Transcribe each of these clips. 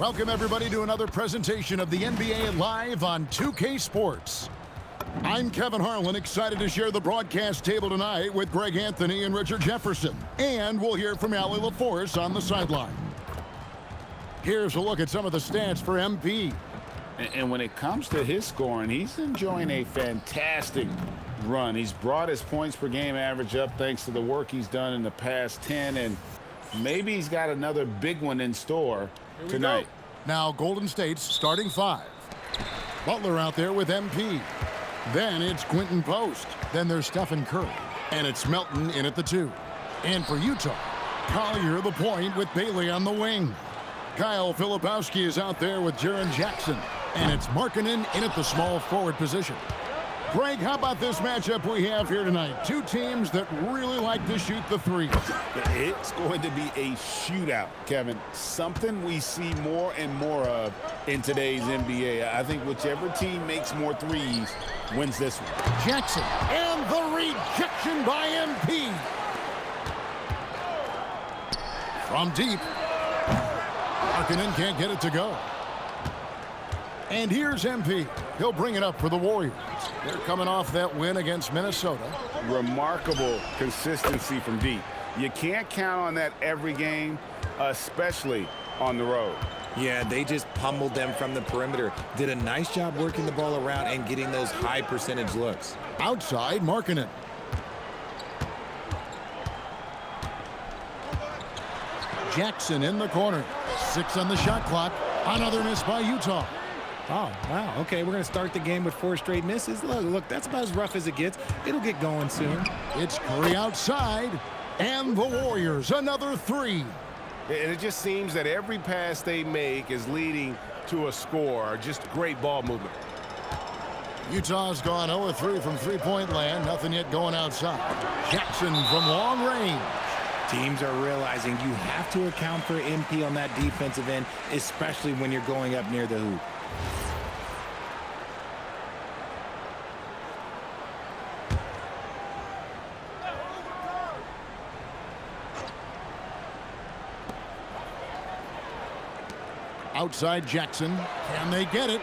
Welcome, everybody, to another presentation of the NBA Live on 2K Sports. I'm Kevin Harlan, excited to share the broadcast table tonight with Greg Anthony and Richard Jefferson. And we'll hear from Allie LaForce on the sideline. Here's a look at some of the stats for MP. And when it comes to his scoring, he's enjoying a fantastic run. He's brought his points per game average up thanks to the work he's done in the past 10, and maybe he's got another big one in store tonight. Now Golden State's starting five. Butler out there with MP. Then it's Quentin Post. Then there's Stephen Curry. And it's Melton in at the 2. And for Utah, Collier the point with Bailey on the wing. Kyle Filipowski is out there with Jaren Jackson. And it's Markkanen in at the small forward position. Greg, how about this matchup we have here tonight? Two teams that really like to shoot the three. It's going to be a shootout, Kevin. Something we see more and more of in today's NBA. I think whichever team makes more threes wins this one. Jackson, and the rejection by MP. From deep. Markkanen can't get it to go. And here's MP. He'll bring it up for the Warriors. They're coming off that win against Minnesota. Remarkable consistency from deep. You can't count on that every game, especially on the road. Yeah, they just pummeled them from the perimeter. Did a nice job working the ball around and getting those high percentage looks. Outside, Markkanen. Jackson in the corner. 6 on the shot clock. Another miss by Utah. Oh, wow. Okay, we're going to start the game with 4 straight misses. Look, that's about as rough as it gets. It'll get going soon. It's Curry outside. And the Warriors, another 3. And it just seems that every pass they make is leading to a score. Just great ball movement. Utah's gone 0-3 from three-point land. Nothing yet going outside. Jackson from long range. Teams are realizing you have to account for MP on that defensive end, especially when you're going up near the hoop. Outside Jackson. Can they get it?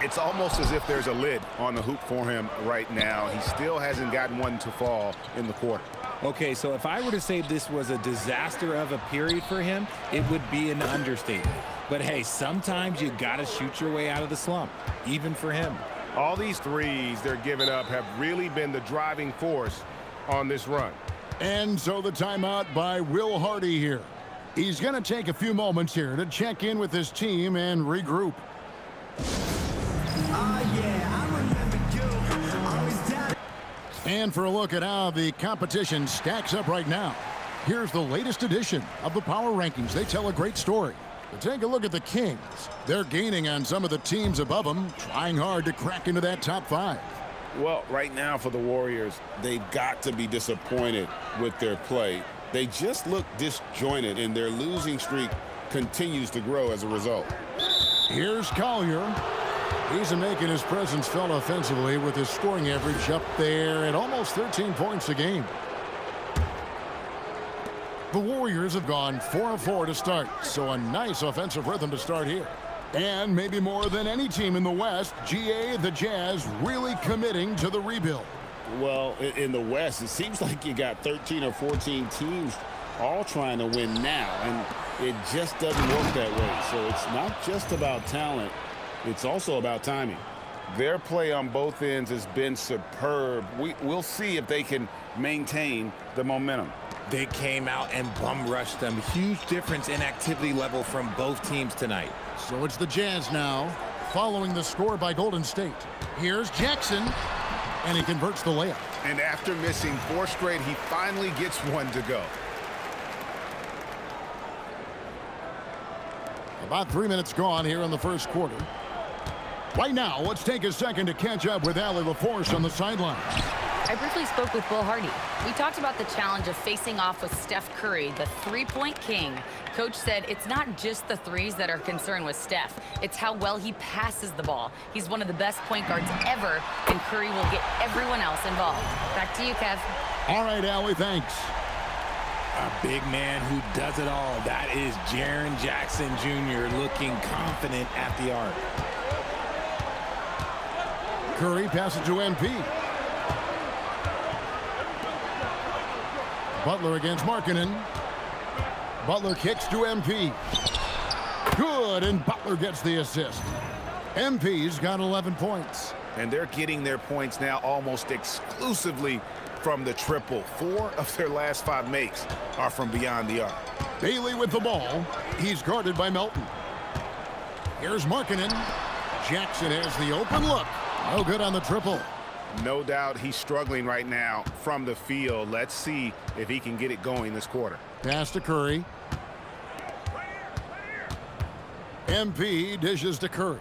It's almost as if there's a lid on the hoop for him right now. He still hasn't gotten one to fall in the quarter. Okay, so if I were to say this was a disaster of a period for him, it would be an understatement. But hey, sometimes you got to shoot your way out of the slump, even for him. All these threes they're giving up have really been the driving force on this run. And so the timeout by Will Hardy here. He's going to take a few moments here to check in with his team and regroup. And for a look at how the competition stacks up right now, here's the latest edition of the Power Rankings. They tell a great story. But take a look at the Kings. They're gaining on some of the teams above them, trying hard to crack into that top 5. Well, right now for the Warriors, they've got to be disappointed with their play. They just look disjointed, and their losing streak continues to grow as a result. Here's Collier. He's making his presence felt offensively with his scoring average up there at almost 13 points a game. The Warriors have gone 4-4 to start, so a nice offensive rhythm to start here. And maybe more than any team in the West, GA, the Jazz, really committing to the rebuild. Well, in the West, it seems like you got 13 or 14 teams all trying to win now, and it just doesn't work that way. So it's not just about talent, it's also about timing. Their play on both ends has been superb. We'll see if they can maintain the momentum. They came out and bum rushed them. Huge difference in activity level from both teams tonight. So it's the Jazz now, following the score by Golden State. Here's Jackson, and he converts the layup. And after missing 4 straight, he finally gets one to go. About 3 minutes gone here in the first quarter. Right now, let's take a second to catch up with Allie LaForce on the sideline. I briefly spoke with Will Hardy. We talked about the challenge of facing off with Steph Curry, the three-point king. Coach said it's not just the threes that are concerned with Steph. It's how well he passes the ball. He's one of the best point guards ever, and Curry will get everyone else involved. Back to you, Kev. All right, Allie, thanks. A big man who does it all. That is Jaren Jackson Jr. looking confident at the arc. Curry passes to MP. Butler against Markkanen. Butler kicks to MP. Good, and Butler gets the assist. MP's got 11 points. And they're getting their points now almost exclusively from the triple. 4 of their last 5 makes are from beyond the arc. Bailey with the ball. He's guarded by Melton. Here's Markkanen. Jackson has the open look. No good on the triple. No doubt he's struggling right now from the field. Let's see if he can get it going this quarter. Pass to Curry. MP dishes to Curry.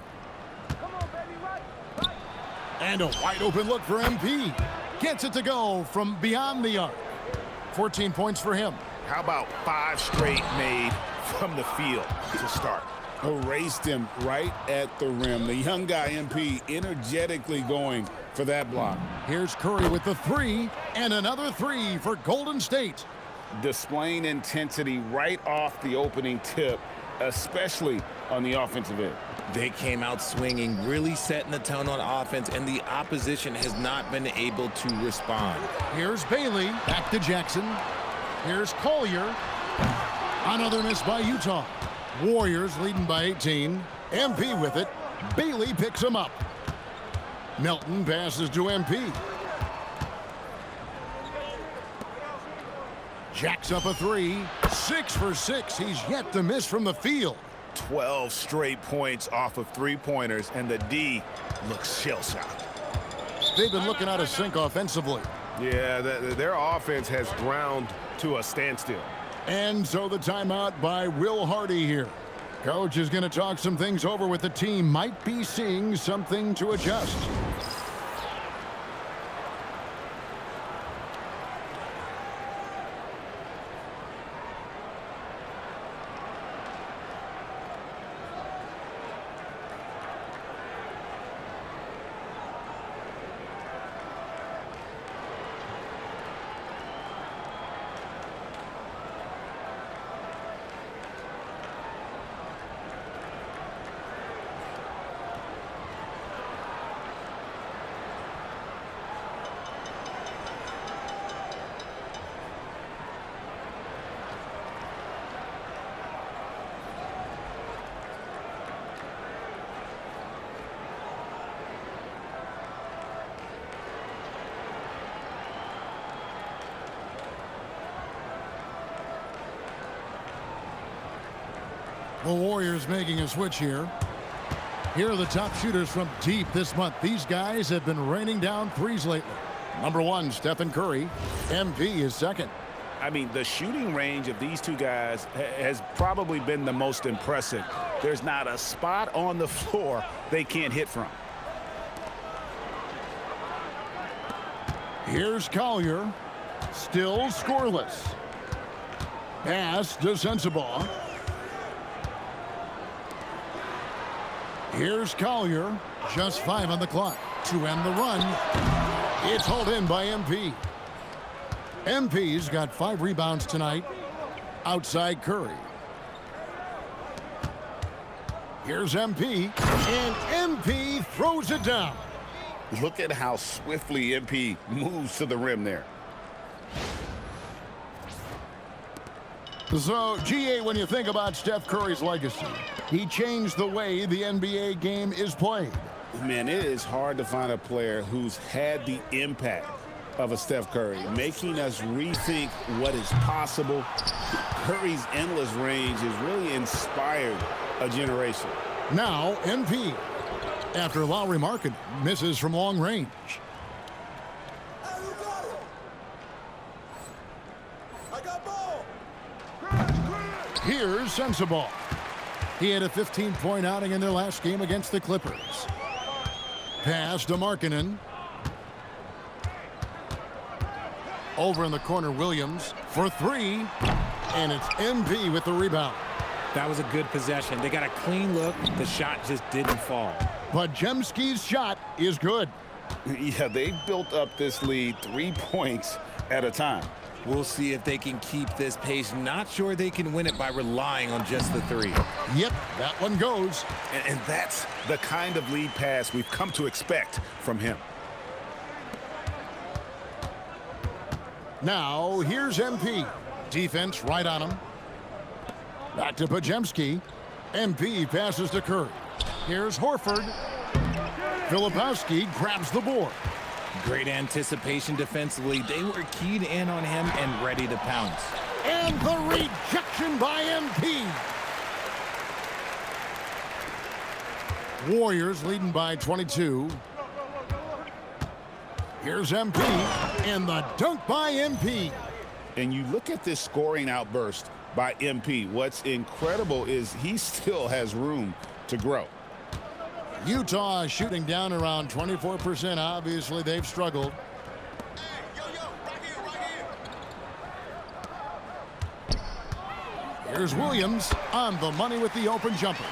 And a wide open look for MP. Gets it to go from beyond the arc. 14 points for him. How about 5 straight made from the field to start? Erased him right at the rim. The young guy, MP, energetically going for that block. Here's Curry with the 3, and another 3 for Golden State. Displaying intensity right off the opening tip, especially on the offensive end. They came out swinging, really setting the tone on offense, and the opposition has not been able to respond. Here's Bailey, back to Jackson. Here's Collier. Another miss by Utah. Warriors leading by 18. MP with it. Bailey picks him up. Melton passes to MP. Jacks up a 3. 6 for 6. He's yet to miss from the field. 12 straight points off of 3-pointers, and the D looks shell-shocked. They've been looking out of sync offensively. Yeah, their offense has ground to a standstill. And so the timeout by Will Hardy here. Coach is going to talk some things over with the team. Might be seeing something to adjust. The Warriors making a switch here. Here are the top shooters from deep this month. These guys have been raining down threes lately. Number 1, Stephen Curry. MP is second. I mean, the shooting range of these two guys has probably been the most impressive. There's not a spot on the floor they can't hit from. Here's Collier. Still scoreless. Pass to Sensabaugh. Here's Collier. Just 5 on the clock to end the run. It's hauled in by MP. MP's got 5 rebounds tonight. Outside Curry. Here's MP. And MP throws it down. Look at how swiftly MP moves to the rim there. So, GA, when you think about Steph Curry's legacy, he changed the way the NBA game is played. Man, it is hard to find a player who's had the impact of a Steph Curry, making us rethink what is possible. Curry's endless range has really inspired a generation. Now, MP, after Lowry Markkanen misses from long range. Here's Sensabaugh. He had a 15-point outing in their last game against the Clippers. Pass to Markkanen. Over in the corner, Williams for 3. And it's MP with the rebound. That was a good possession. They got a clean look. The shot just didn't fall. But Jemski's shot is good. Yeah, they built up this lead 3 points at a time. We'll see if they can keep this pace. Not sure they can win it by relying on just the three. Yep, that one goes. And that's the kind of lead pass we've come to expect from him. Now, here's MP. Defense right on him. Back to Pajemski. MP passes to Curry. Here's Horford. Filipowski grabs the board. Great anticipation defensively. They were keyed in on him and ready to pounce. And the rejection by MP. Warriors leading by 22. Here's MP, and the dunk by MP. And you look at this scoring outburst by MP. What's incredible is he still has room to grow. Utah is shooting down around 24%. Obviously, they've struggled. Here's Williams on the money with the open jumper.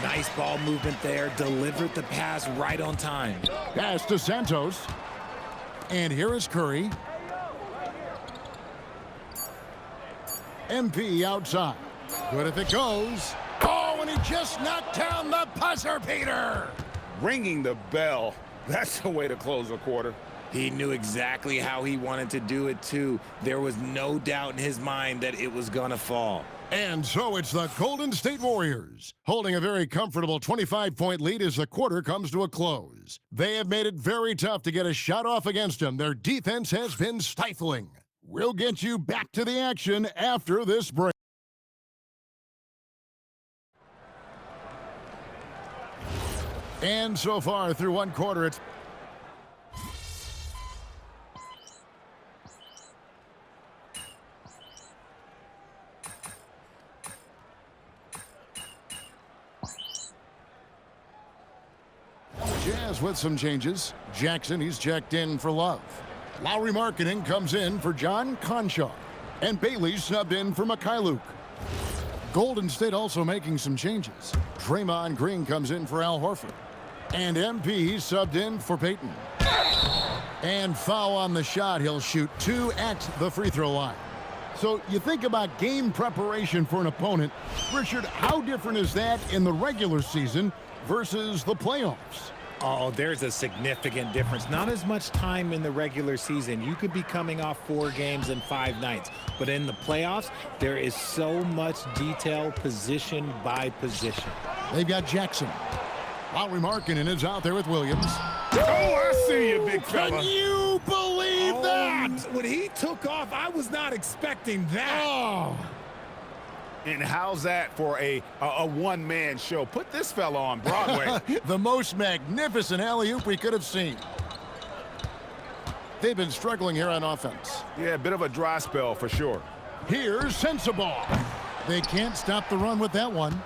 Nice ball movement there. Delivered the pass right on time. Pass to Santos. And here is Curry. MP outside. Good if it goes. Oh, and he just knocked down the buzzer beater. Ringing the bell. That's the way to close a quarter. He knew exactly how he wanted to do it, too. There was no doubt in his mind that it was going to fall. And so it's the Golden State Warriors, holding a very comfortable 25-point lead as the quarter comes to a close. They have made it very tough to get a shot off against them. Their defense has been stifling. We'll get you back to the action after this break. And so far through one quarter, it's Jazz with some changes. Jackson, he's checked in for Love. Lowry Marketing comes in for John Conshaw. And Bailey subbed in for Mikhailuk. Golden State also making some changes. Draymond Green comes in for Al Horford. And MP subbed in for Peyton. And foul on the shot. He'll shoot 2 at the free throw line. So you think about game preparation for an opponent. Richard, how different is that in the regular season versus the playoffs? Oh, there's a significant difference. Not as much time in the regular season. You could be coming off 4 games in 5 nights. But in the playoffs, there is so much detail position by position. They've got Jackson. Lowry Markkanen is out there with Williams. Oh, I see you, big fella. Can you believe that? When he took off, I was not expecting that. Oh. And how's that for a one-man show? Put this fella on Broadway. The most magnificent alley-oop we could have seen. They've been struggling here on offense. Yeah, a bit of a dry spell for sure. Here's Sensabaugh. They can't stop the run with that one.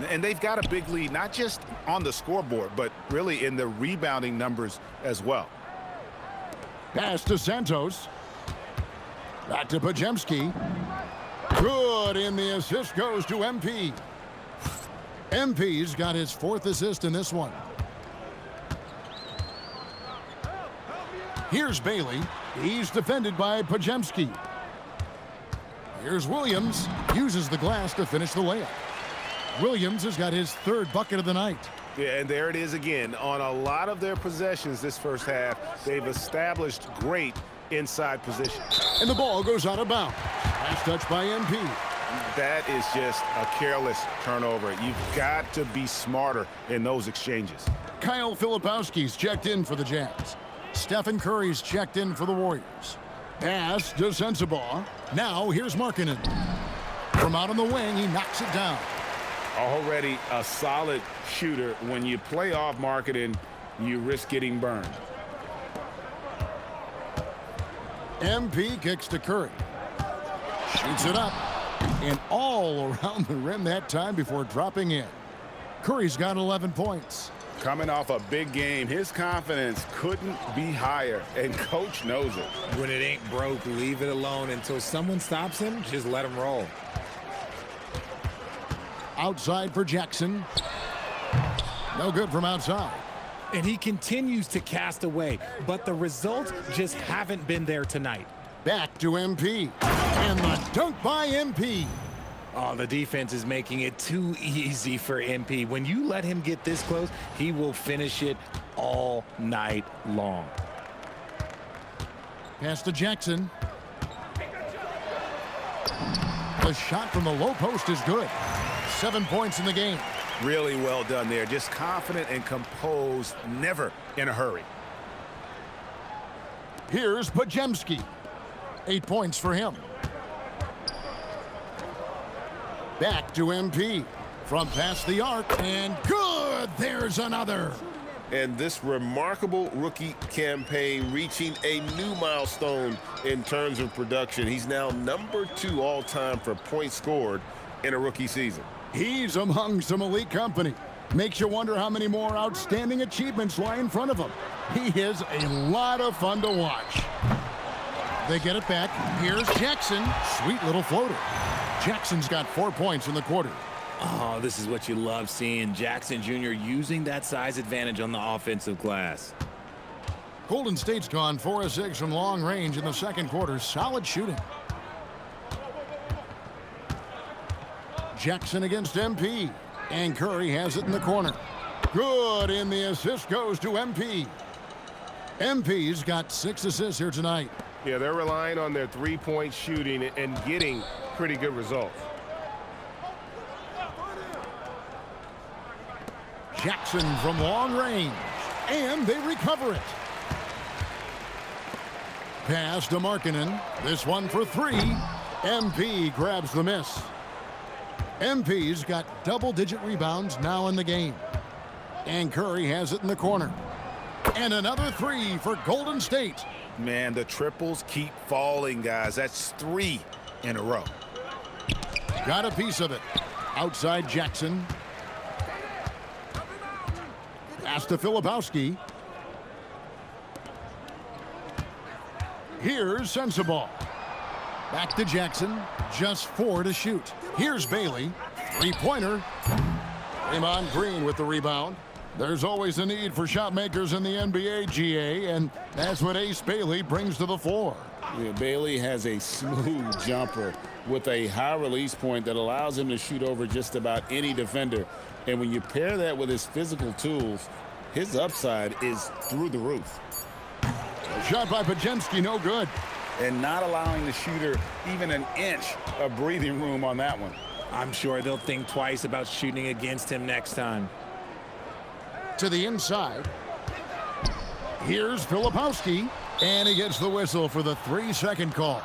And they've got a big lead, not just on the scoreboard, but really in the rebounding numbers as well. Pass to Santos. Back to Pajemski. Good, and the assist goes to MP. MP's got his 4th assist in this one. Here's Bailey. He's defended by Pajemski. Here's Williams. Uses the glass to finish the layup. Williams has got his 3rd bucket of the night. Yeah, and there it is again. On a lot of their possessions this first half, they've established great inside position. And the ball goes out of bounds. Last touch by MP. That is just a careless turnover. You've got to be smarter in those exchanges. Kyle Filipowski's checked in for the Jazz. Stephen Curry's checked in for the Warriors. Pass to Sensabaugh. Now here's Markkanen. From out on the wing, he knocks it down. Already a solid shooter. When you play off Markkanen, you risk getting burned. MP kicks to Curry. Shoots it up. And all around the rim that time before dropping in. Curry's got 11 points. Coming off a big game, his confidence couldn't be higher, and coach knows it. When it ain't broke, leave it alone. Until someone stops him, just let him roll. Outside for Jackson. No good from outside. And he continues to cast away, but the results just haven't been there tonight. Back to MP. And the dunk by MP. Oh, the defense is making it too easy for MP. When you let him get this close, he will finish it all night long. Pass to Jackson. The shot from the low post is good. 7 points in the game. Really well done there. Just confident and composed, never in a hurry. Here's Pajemski. 8 points for him. Back to MP. From past the arc, and good! There's another. And this remarkable rookie campaign reaching a new milestone in terms of production. He's now #2 all-time for points scored in a rookie season. He's among some elite company. Makes you wonder how many more outstanding achievements lie in front of him. He is a lot of fun to watch. They get it back. Here's Jackson. Sweet little floater. Jackson's got 4 points in the quarter. Oh, this is what you love seeing. Jackson Jr. using that size advantage on the offensive glass. Golden State's gone 4 of 6 from long range in the second quarter. Solid shooting. Jackson against MP. And Curry has it in the corner. Good, and the assist goes to MP. MP's got 6 assists here tonight. Yeah, they're relying on their three-point shooting and getting pretty good results. Jackson from long range, and they recover it. Pass to Markkanen. This one for 3. MP grabs the miss. MP's got double-digit rebounds now in the game. And Curry has it in the corner. And another 3 for Golden State. Man, the triples keep falling, guys. That's 3 in a row. Got a piece of it. Outside Jackson. Pass to Filipowski. Here's Sensabaugh. Back to Jackson. Just 4 to shoot. Here's Bailey. Three-pointer. Draymond Green with the rebound. There's always a need for shot makers in the NBA, GA, and that's what Ace Bailey brings to the floor. Yeah, Bailey has a smooth jumper with a high release point that allows him to shoot over just about any defender. And when you pair that with his physical tools, his upside is through the roof. Shot by Pajemski, no good. And not allowing the shooter even an inch of breathing room on that one. I'm sure they'll think twice about shooting against him next time. To the inside. Here's Filipowski, and he gets the whistle for the 3-second call.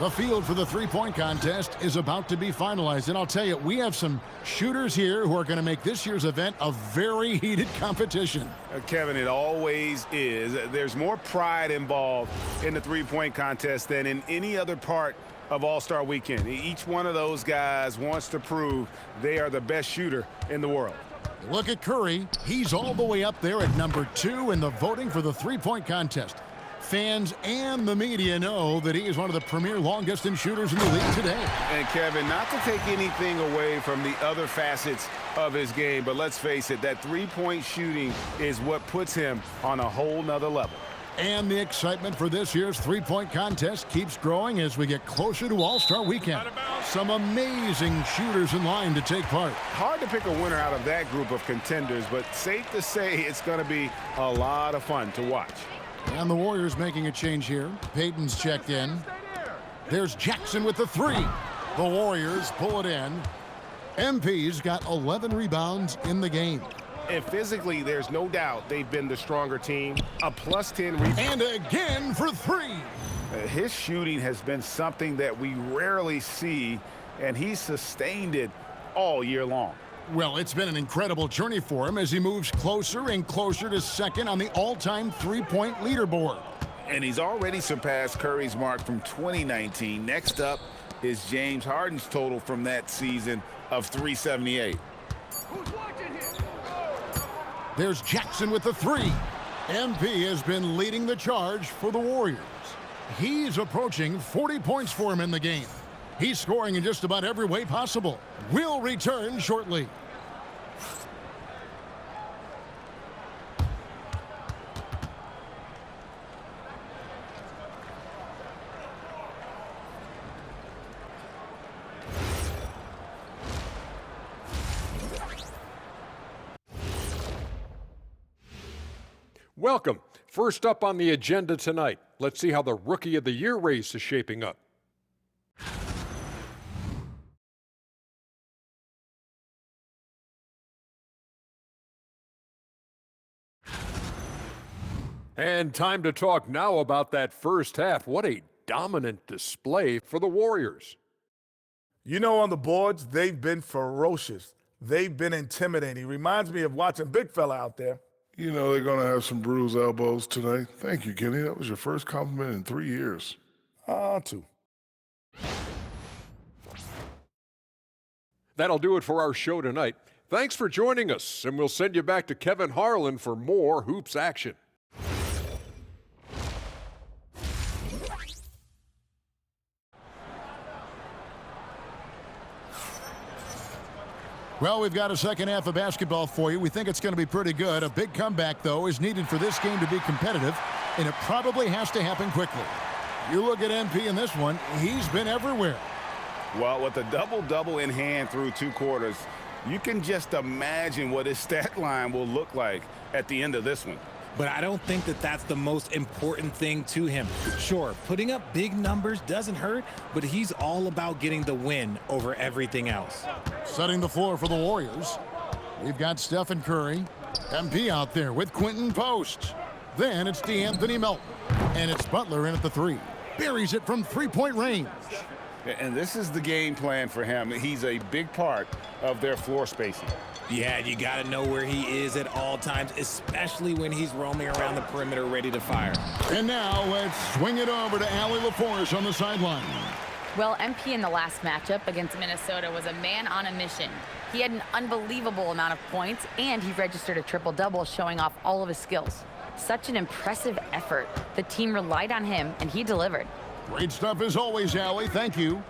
The field for the three-point contest is about to be finalized, and I'll tell you, we have some shooters here who are going to make this year's event a very heated competition. Kevin, it always is. There's more pride involved in the three-point contest than in any other part of All-Star Weekend. Each one of those guys wants to prove they are the best shooter in the world. Look at Curry. He's all the way up there at #2 in the voting for the three-point contest. Fans and the media know that he is one of the premier long-distance shooters in the league today. And Kevin, not to take anything away from the other facets of his game, but let's face it, that three-point shooting is what puts him on a whole nother level. And the excitement for this year's three-point contest keeps growing as we get closer to All-Star Weekend. Some amazing shooters in line to take part. Hard to pick a winner out of that group of contenders, but safe to say it's going to be a lot of fun to watch. And the Warriors making a change here. Payton's checked in. There's Jackson with the 3. The Warriors pull it in. MP's got 11 rebounds in the game. And physically, there's no doubt they've been the stronger team. A +10 rebound. And again for 3. His shooting has been something that we rarely see, and he's sustained it all year long. Well, it's been an incredible journey for him as he moves closer and closer to second on the all-time three-point leaderboard. And he's already surpassed Curry's mark from 2019. Next up is James Harden's total from that season of 378. There's Jackson with the 3. MP has been leading the charge for the Warriors. He's approaching 40 points for him in the game. He's scoring in just about every way possible. We'll return shortly. Welcome. First up on the agenda tonight, let's see how the Rookie of the Year race is shaping up. And time to talk now about that first half. What a dominant display for the Warriors. You know, on the boards, they've been ferocious. They've been intimidating. Reminds me of watching Big Fella out there. You know they're going to have some bruised elbows tonight. Thank you, Kenny. That was your first compliment in 3 years. Two. That'll do it for our show tonight. Thanks for joining us, and we'll send you back to Kevin Harlan for more Hoops action. Well, we've got a second half of basketball for you. We think it's going to be pretty good. A big comeback, though, is needed for this game to be competitive, and it probably has to happen quickly. You look at MP in this one, he's been everywhere. Well, with a double-double in hand through 2 quarters, you can just imagine what his stat line will look like at the end of this one. But I don't think that that's the most important thing to him. Sure, putting up big numbers doesn't hurt, but he's all about getting the win over everything else. Setting the floor for the Warriors, we've got Stephen Curry, MP out there with Quinton Post. Then it's DeAnthony Melton, and it's Butler in at the 3. Buries it from 3-point range. And this is the game plan for him. He's a big part of their floor spacing. Yeah, you got to know where he is at all times, especially when he's roaming around the perimeter ready to fire. And now let's swing it over to Allie LaForce on the sideline. Well, MP in the last matchup against Minnesota was a man on a mission. He had an unbelievable amount of points, and he registered a triple-double, showing off all of his skills. Such an impressive effort. The team relied on him, and he delivered. Great stuff as always, Allie. Thank you.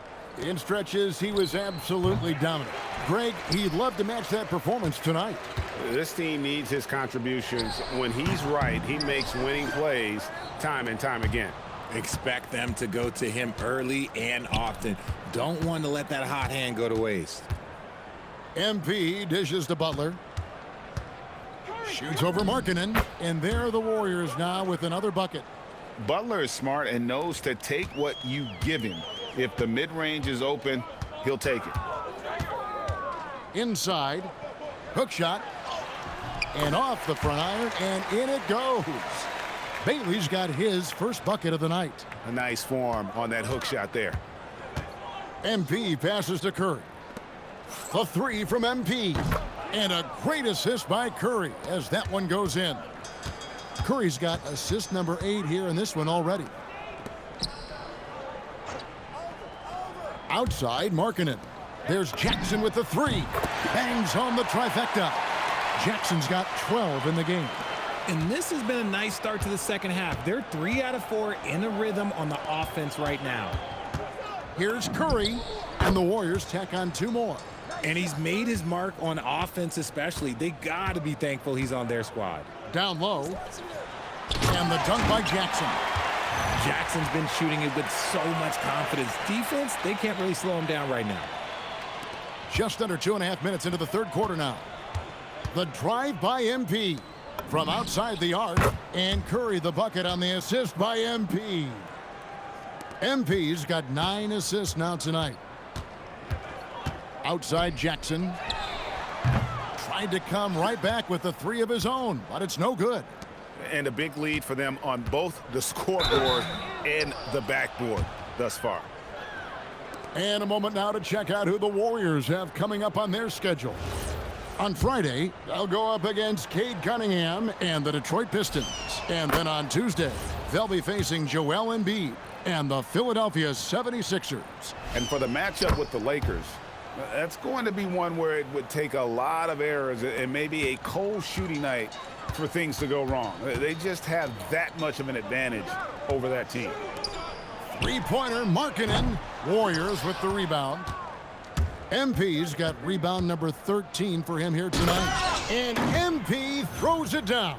In stretches, he was absolutely dominant. Greg, he'd love to match that performance tonight. This team needs his contributions. When he's right, he makes winning plays time and time again. Expect them to go to him early and often. Don't want to let that hot hand go to waste. MP dishes to Butler. Shoots over Markkanen, and there are the Warriors now with another bucket. Butler is smart and knows to take what you give him. If the mid-range is open, he'll take it. Inside, hook shot, and off the front iron, and in it goes. Bailey's got his first bucket of the night. A nice form on that hook shot there. MP passes to Curry. The 3 from MP. And a great assist by Curry as that one goes in. Curry's got assist number 8 here in this one already. Outside, Markkanen. There's Jackson with the 3. Bangs home the trifecta. Jackson's got 12 in the game. And this has been a nice start to the second half. They're 3 out of 4 in a rhythm on the offense right now. Here's Curry, and the Warriors tack on 2 more. And he's made his mark on offense especially. They got to be thankful he's on their squad. Down low, and the dunk by Jackson. Jackson's been shooting it with so much confidence. Defense, they can't really slow him down right now. Just under 2.5 minutes into the third quarter now. The drive by MP from outside the arc, and Curry the bucket on the assist by MP. MP's got 9 assists now tonight. Outside Jackson. Tried to come right back with the 3 of his own, but it's no good. And a big lead for them on both the scoreboard and the backboard thus far. And a moment now to check out who the Warriors have coming up on their schedule. On Friday, they'll go up against Cade Cunningham and the Detroit Pistons. And then on Tuesday, they'll be facing Joel Embiid and the Philadelphia 76ers. And for the matchup with the Lakers, that's going to be one where it would take a lot of errors and maybe a cold shooting night for things to go wrong. They just have that much of an advantage over that team. 3-pointer Markkanen. Warriors with the rebound. MP's got rebound number 13 for him here tonight. And MP throws it down.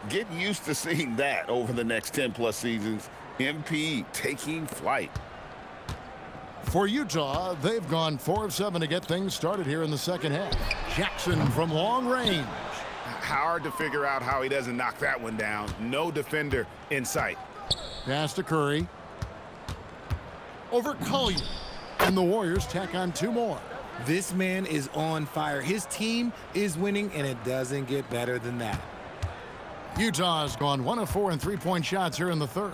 Get used to seeing that over the next 10-plus seasons. MP taking flight. For Utah, they've gone 4 of 7 to get things started here in the second half. Jackson from long range. hard to figure out how he doesn't knock that one down. No defender in sight. Pass to Curry. Over Collier. And the Warriors tack on 2 more. This man is on fire. His team is winning, and it doesn't get better than that. Utah's gone 1 of 4 in 3-point shots here in the third.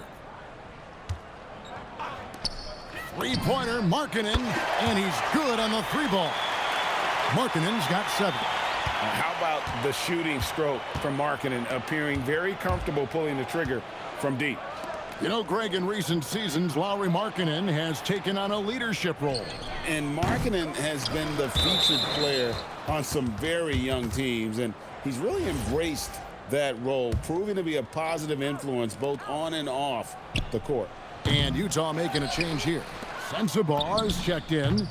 Three-pointer, Markkanen, and he's good on the 3-ball. Markkanen's got 7. How about the shooting stroke from Markkanen, appearing very comfortable pulling the trigger from deep? You know, Greg, in recent seasons, Lauri Markkanen has taken on a leadership role. And Markkanen has been the featured player on some very young teams, and he's really embraced that role, proving to be a positive influence both on and off the court. And Utah making a change here. Sensabaugh is checked in.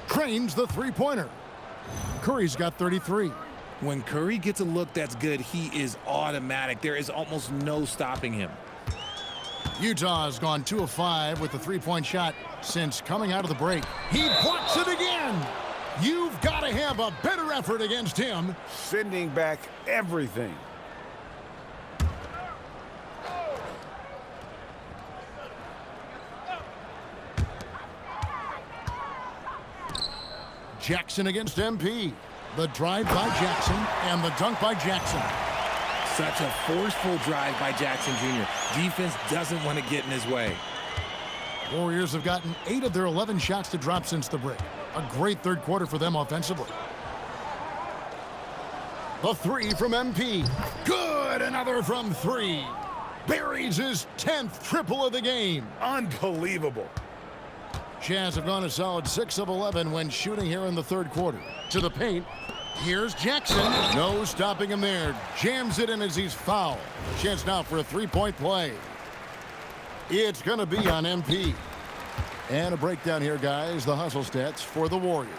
Trains the 3-pointer. Curry's got 33. When Curry gets a look that's good, he is automatic. There is almost no stopping him. Utah has gone 2 of 5 with the 3-point shot since coming out of the break. He blocks it again. You've got to have a better effort against him. Sending back everything. Jackson against MP. The drive by Jackson and the dunk by Jackson. Such a forceful drive by Jackson Jr. Defense doesn't want to get in his way. Warriors have gotten 8 of their 11 shots to drop since the break. A great third quarter for them offensively. The 3 from MP. Good, another from 3. Buries his 10th triple of the game. Unbelievable. Jazz have gone a solid 6 of 11 when shooting here in the third quarter. To the paint. Here's Jackson. No stopping him there. Jams it in as he's fouled. Chance now for a 3-point play. It's going to be on MP. And a breakdown here, guys. The hustle stats for the Warriors.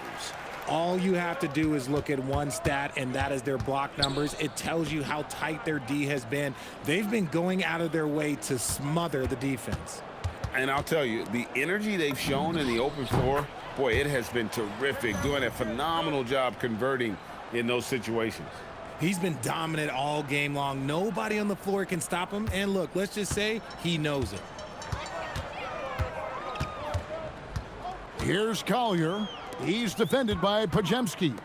All you have to do is look at one stat, and that is their block numbers. It tells you how tight their D has been. They've been going out of their way to smother the defense. And I'll tell you, the energy they've shown in the open floor, boy, it has been terrific, doing a phenomenal job converting in those situations. He's been dominant all game long. Nobody on the floor can stop him. And look, let's just say he knows it. Here's Collier. He's defended by Podziemski.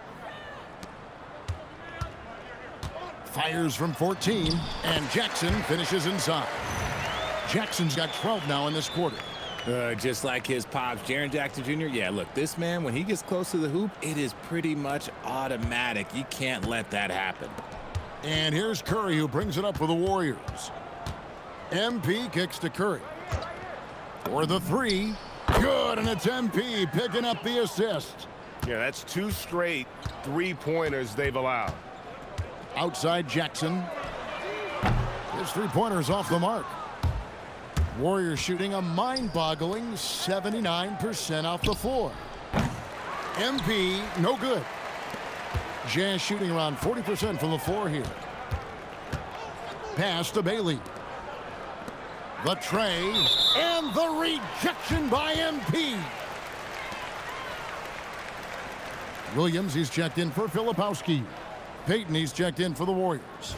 Fires from 14, and Jackson finishes inside. Jackson's got 12 now in this quarter. Just like his pops, Jaren Jackson Jr. Yeah, look, this man, when he gets close to the hoop, it is pretty much automatic. You can't let that happen. And here's Curry, who brings it up for the Warriors. MP kicks to Curry. For the 3. Good, and it's MP picking up the assist. Yeah, that's 2 straight 3-pointers they've allowed. Outside Jackson. His 3-pointer is off the mark. Warriors shooting a mind-boggling 79% off the floor. MP, no good. Jazz shooting around 40% from the floor here. Pass to Bailey. The tray, and the rejection by MP. Williams, he's checked in for Filipowski. Payton, he's checked in for the Warriors.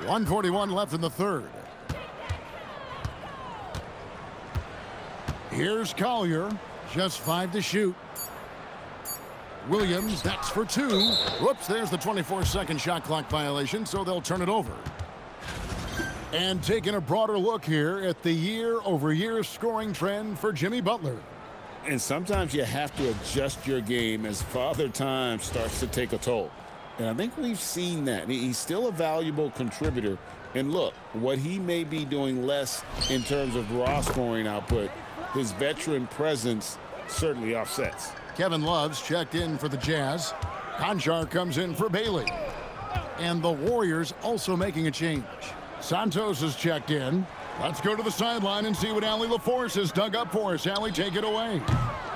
.141 left in the third. Here's Collier, just 5 to shoot. Williams, that's for 2. Whoops, there's the 24-second shot clock violation, so they'll turn it over. And taking a broader look here at the year-over-year scoring trend for Jimmy Butler. And sometimes you have to adjust your game as Father Time starts to take a toll. And I think we've seen that. He's still a valuable contributor. And look, what he may be doing less in terms of raw scoring output, his veteran presence certainly offsets. Kevin Love's checked in for the Jazz. Conchar comes in for Bailey. And the Warriors also making a change. Santos is checked in. Let's go to the sideline and see what Allie LaForce has dug up for us. Allie, take it away.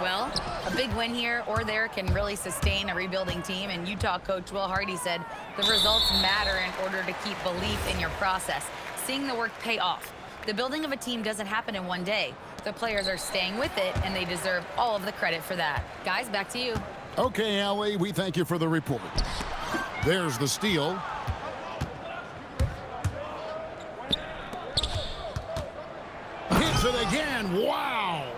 Well, a big win here or there can really sustain a rebuilding team, and Utah coach Will Hardy said the results matter in order to keep belief in your process. Seeing the work pay off. The building of a team doesn't happen in one day, The players are staying with it, and they deserve all of the credit for that. Guys, back to you. Okay, Allie, we thank you for the report. There's the steal. Hits it again. Wow.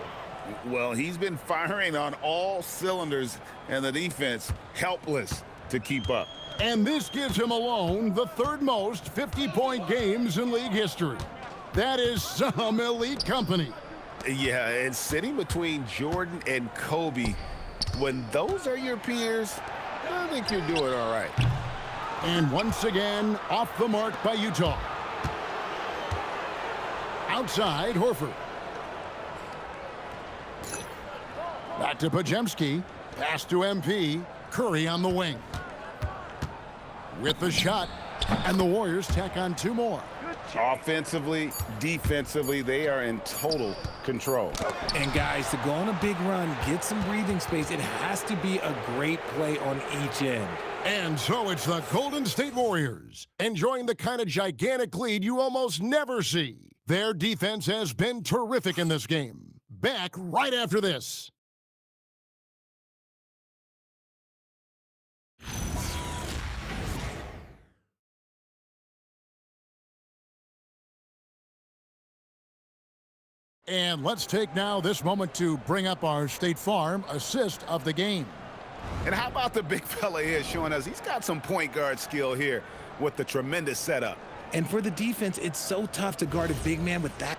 Well, he's been firing on all cylinders, and the defense helpless to keep up. And this gives him alone the third most 50-point games in league history. That is some elite company. Yeah, and sitting between Jordan and Kobe, when those are your peers, I think you're doing all right. And once again, off the mark by Utah. Outside, Horford. Back to Podziemski. Pass to MP. Curry on the wing. With the shot. And the Warriors tack on 2 more. Offensively, defensively, they are in total control. And guys, to go on a big run, get some breathing space, it has to be a great play on each end. And so it's the Golden State Warriors, enjoying the kind of gigantic lead you almost never see. Their defense has been terrific in this game. Back right after this. And let's take now this moment to bring up our State Farm assist of the game. And how about the big fella here showing us he's got some point guard skill here with the tremendous setup. And for the defense, it's so tough to guard a big man with that.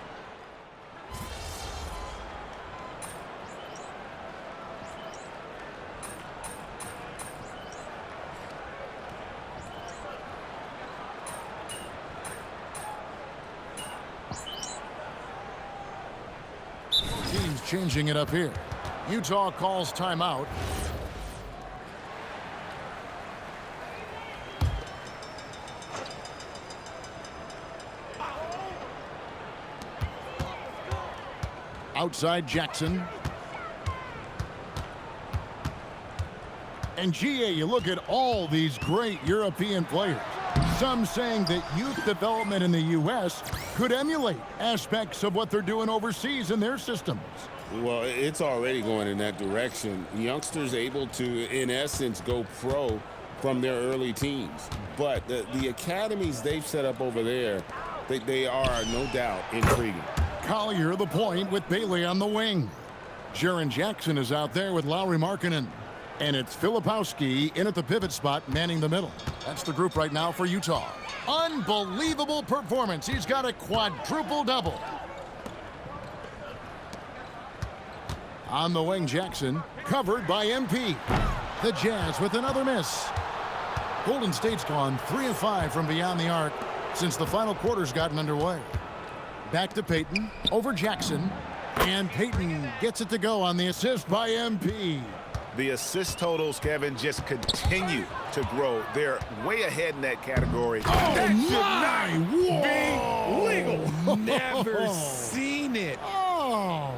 Teams changing it up here. Utah calls timeout. Outside Jackson. And GA, you look at all these great European players. Some saying that youth development in the U.S. could emulate aspects of what they're doing overseas in their systems. Well, it's already going in that direction. Youngsters able to, in essence, go pro from their early teens. But the academies they've set up over there, they are, no doubt, intriguing. Collier the point with Bailey on the wing. Jaren Jackson is out there with Lauri Markkanen. And it's Filipowski in at the pivot spot, manning the middle. That's the group right now for Utah. Unbelievable performance. He's got a quadruple double. On the wing, Jackson, covered by MP. The Jazz with another miss. Golden State's gone 3 of 5 from beyond the arc since the final quarter's gotten underway. Back to Payton, over Jackson. And Payton gets it to go on the assist by MP. The assist totals, Kevin, just continue to grow. They're way ahead in that category. Oh, that Be legal. Never seen it. Oh.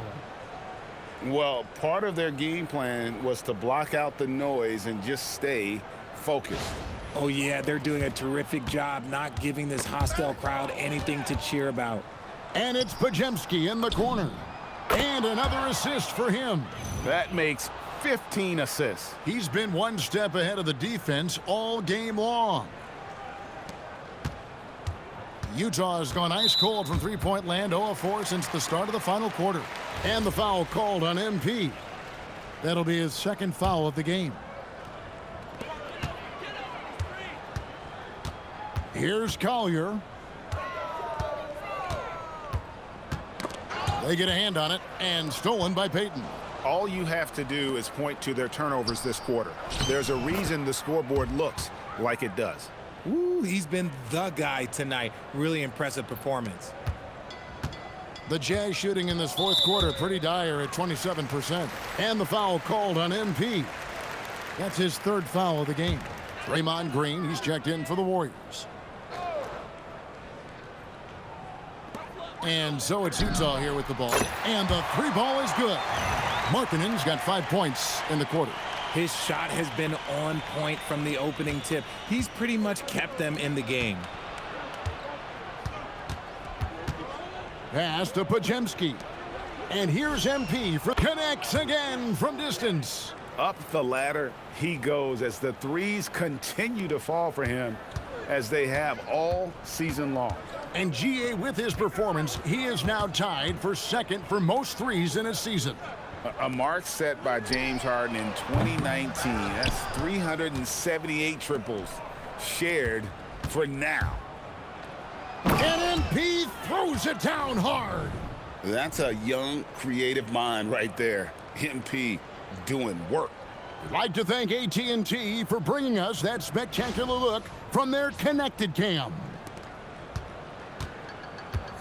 Well, part of their game plan was to block out the noise and just stay focused. Oh, yeah, they're doing a terrific job not giving this hostile crowd anything to cheer about. And it's Podziemski in the corner. And another assist for him. That makes 15 assists. He's been one step ahead of the defense all game long. Utah has gone ice cold from three-point land, 0 of 4 since the start of the final quarter. And the foul called on MP. That'll be his second foul of the game. Here's Collier. They get a hand on it, and stolen by Payton. All you have to do is point to their turnovers this quarter. There's a reason the scoreboard looks like it does. Ooh, he's been the guy tonight. Really impressive performance. The Jazz shooting in this fourth quarter pretty dire at 27%. And the foul called on MP. That's his third foul of the game. Draymond Green, he's checked in for the Warriors. And so it's Utah here with the ball. And the three ball is good. Markkanen's got 5 points in the quarter. His shot has been on point from the opening tip. He's pretty much kept them in the game. Pass to Podziemski. And here's MP for connects again from distance. Up the ladder he goes as the threes continue to fall for him as they have all season long. And GA, with his performance, he is now tied for second for most threes in a season. A mark set by James Harden in 2019. That's 378 triples shared for now. And MP throws it down hard. That's a young, creative mind right there. MP doing work. We'd like to thank AT&T for bringing us that spectacular look from their connected cam.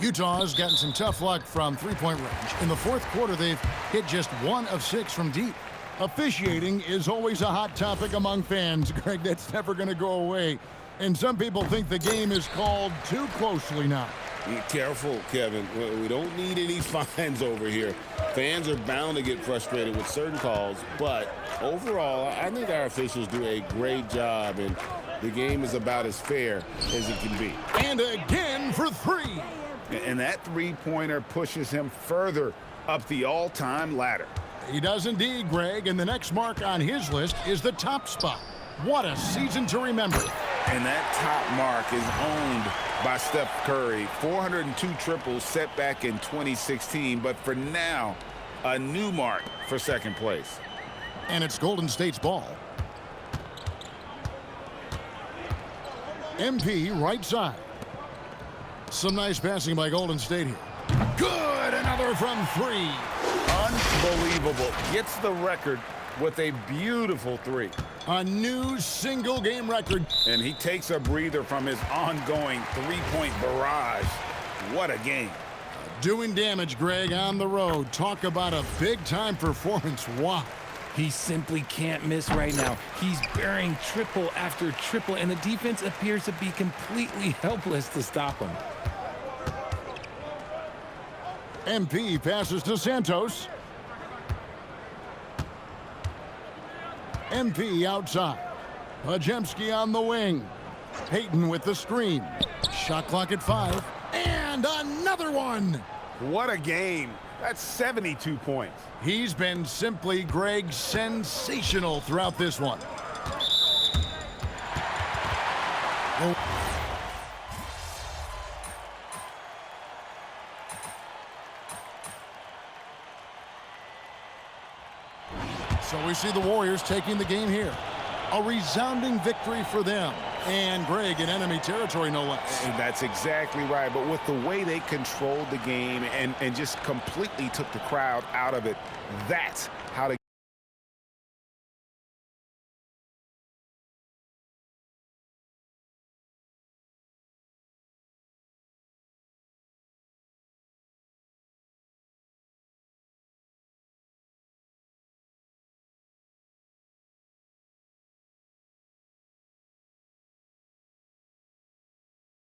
Utah's gotten some tough luck from three-point range. In the fourth quarter, they've hit just 1 of 6 from deep. Officiating is always a hot topic among fans. Greg, that's never going to go away. And some people think the game is called too closely now. Be careful, Kevin. We don't need any fines over here. Fans are bound to get frustrated with certain calls, but overall, I think our officials do a great job, and the game is about as fair as it can be. And again for 3. And that three-pointer pushes him further up the all-time ladder. He does indeed, Greg, and the next mark on his list is the top spot. What a season to remember. And that top mark is owned by Steph Curry. 402 triples set back in 2016, but for now, a new mark for second place. And it's Golden State's ball. MP right side. Some nice passing by Golden State here. Good, another from 3. Unbelievable. Gets the record with a beautiful 3. A new single-game record. And he takes a breather from his ongoing three-point barrage. What a game. Doing damage, Greg, on the road. Talk about a big-time performance. Wow. He simply can't miss right now. He's burying triple after triple, and the defense appears to be completely helpless to stop him. MP passes to Santos. MP outside. Pajemski on the wing. Payton with the screen. Shot clock at 5. And another one. What a game. That's 72 points. He's been simply, Greg, sensational throughout this one. So we see the Warriors taking the game here. A resounding victory for them. And, Greg, in enemy territory, no less. And that's exactly right. But with the way they controlled the game and just completely took the crowd out of it, that's how to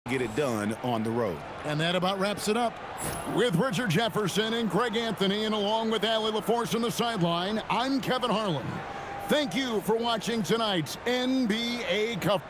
get it done on the road. And that about wraps it up. With Richard Jefferson and Greg Anthony, and along with Allie LaForce on the sideline, I'm Kevin Harlan. Thank you for watching tonight's NBA Cup.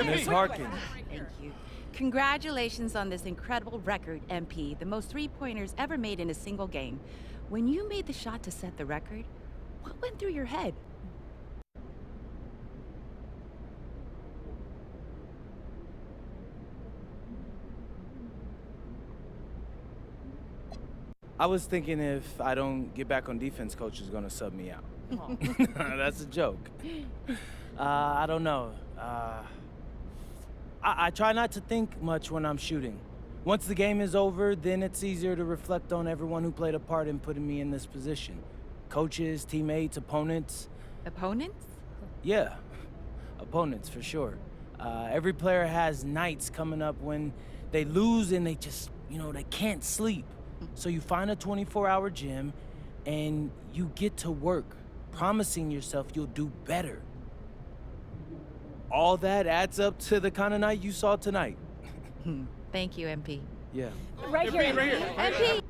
Ms. Harkins. Thank you. Congratulations on this incredible record, MP. The most three-pointers ever made in a single game. When you made the shot to set the record, what went through your head? I was thinking if I don't get back on defense, coach is going to sub me out. That's a joke. I don't know. I try not to think much when I'm shooting. Once the game is over, then it's easier to reflect on everyone who played a part in putting me in this position. Coaches, teammates, opponents. Opponents? Yeah, opponents for sure. Every player has nights coming up when they lose and they just, they can't sleep. So you find a 24-hour gym and you get to work, promising yourself you'll do better. All that adds up to the kind of night you saw tonight. Thank you, MP. Yeah. Right here, MP.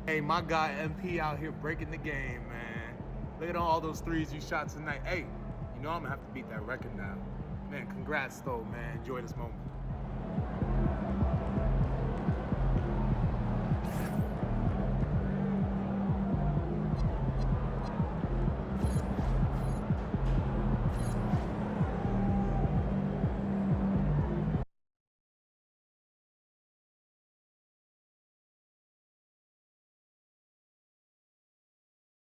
Hey, my guy MP out here breaking the game, man. Look at all those threes you shot tonight. Hey, you know I'm gonna have to beat that record now. Man, congrats though, man. Enjoy this moment.